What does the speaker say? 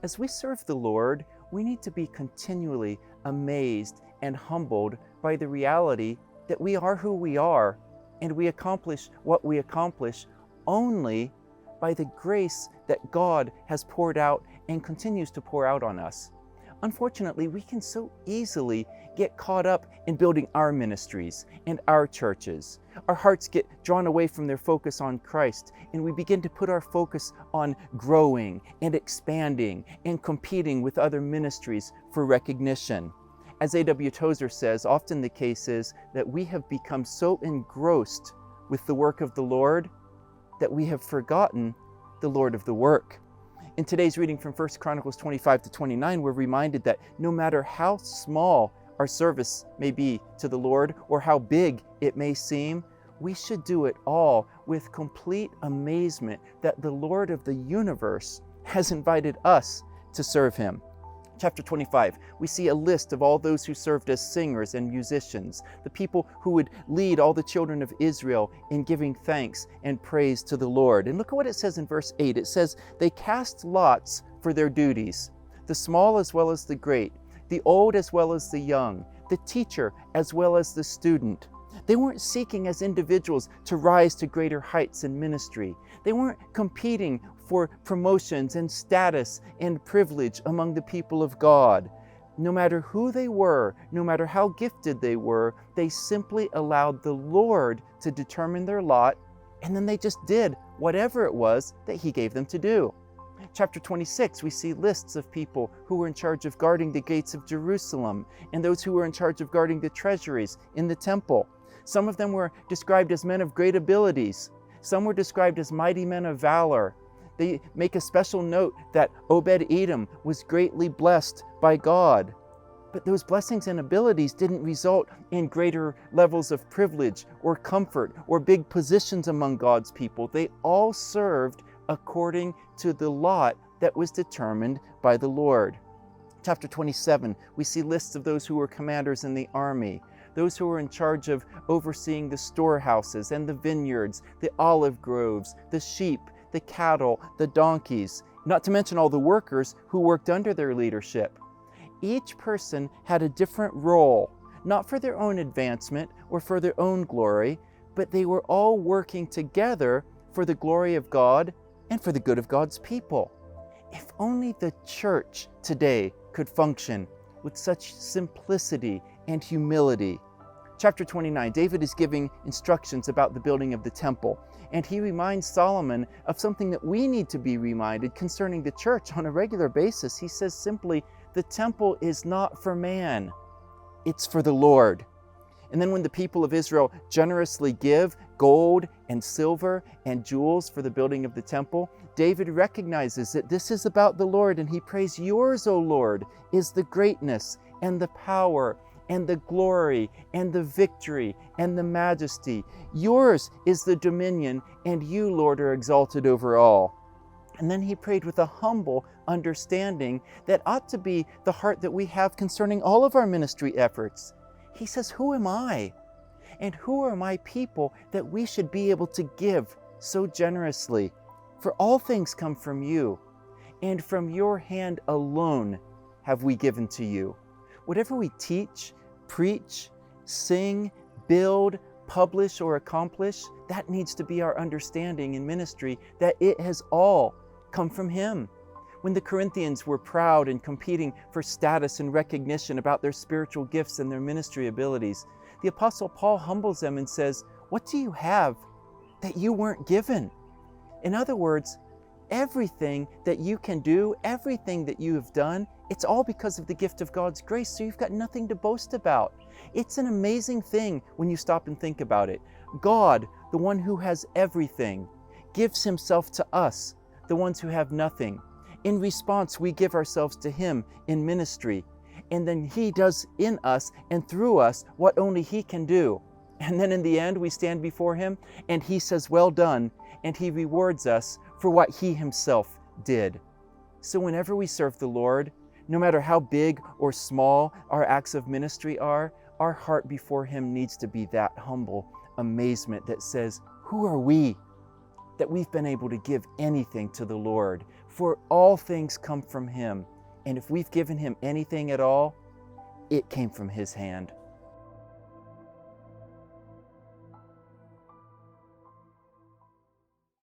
As we serve the Lord, we need to be continually amazed and humbled by the reality that we are who we are, and we accomplish what we accomplish only by the grace that God has poured out and continues to pour out on us. Unfortunately, we can so easily get caught up in building our ministries and our churches. Our hearts get drawn away from their focus on Christ, and we begin to put our focus on growing and expanding and competing with other ministries for recognition. As A.W. Tozer says, often the case is that we have become so engrossed with the work of the Lord that we have forgotten the Lord of the work. In today's reading from 1 Chronicles 25 to 29, we're reminded that no matter how small our service may be to the Lord or how big it may seem, we should do it all with complete amazement that the Lord of the universe has invited us to serve Him. Chapter 25, we see a list of all those who served as singers and musicians, the people who would lead all the children of Israel in giving thanks and praise to the Lord. And look at what it says in verse 8. It says, they cast lots for their duties, the small as well as the great, the old as well as the young, the teacher as well as the student. They weren't seeking as individuals to rise to greater heights in ministry. They weren't competing for promotions and status and privilege among the people of God. No matter who they were, no matter how gifted they were, they simply allowed the Lord to determine their lot, and then they just did whatever it was that He gave them to do. Chapter 26, we see lists of people who were in charge of guarding the gates of Jerusalem and those who were in charge of guarding the treasuries in the temple. Some of them were described as men of great abilities. Some were described as mighty men of valor. They make a special note that Obed-Edom was greatly blessed by God. But those blessings and abilities didn't result in greater levels of privilege or comfort or big positions among God's people. They all served according to the lot that was determined by the Lord. Chapter 27, we see lists of those who were commanders in the army, those who were in charge of overseeing the storehouses and the vineyards, the olive groves, the sheep, the cattle, the donkeys, not to mention all the workers who worked under their leadership. Each person had a different role, not for their own advancement or for their own glory, but they were all working together for the glory of God and for the good of God's people. If only the church today could function with such simplicity and humility. Chapter 29, David is giving instructions about the building of the temple, and he reminds Solomon of something that we need to be reminded concerning the church on a regular basis. He says simply, the temple is not for man, it's for the Lord. And then when the people of Israel generously give gold and silver and jewels for the building of the temple, David recognizes that this is about the Lord, and he prays, yours, O Lord, is the greatness and the power and the glory and the victory and the majesty. Yours is the dominion, and you, Lord, are exalted over all. And then he prayed with a humble understanding that ought to be the heart that we have concerning all of our ministry efforts. He says, who am I? And who are my people that we should be able to give so generously? For all things come from you, and from your hand alone have we given to you. Whatever we teach, preach, sing, build, publish, or accomplish, that needs to be our understanding in ministry, that it has all come from Him. When the Corinthians were proud and competing for status and recognition about their spiritual gifts and their ministry abilities, the Apostle Paul humbles them and says, what do you have that you weren't given? In other words, everything that you can do, everything that you have done, it's all because of the gift of God's grace, so you've got nothing to boast about. It's an amazing thing when you stop and think about it. God, the one who has everything, gives Himself to us, the ones who have nothing. In response, we give ourselves to Him in ministry, and then He does in us and through us what only He can do. And then in the end, we stand before Him, and He says, well done, and He rewards us for what He Himself did. So whenever we serve the Lord, no matter how big or small our acts of ministry are, our heart before Him needs to be that humble amazement that says, who are we? that we've been able to give anything to the Lord, for all things come from Him. And if we've given Him anything at all, it came from His hand.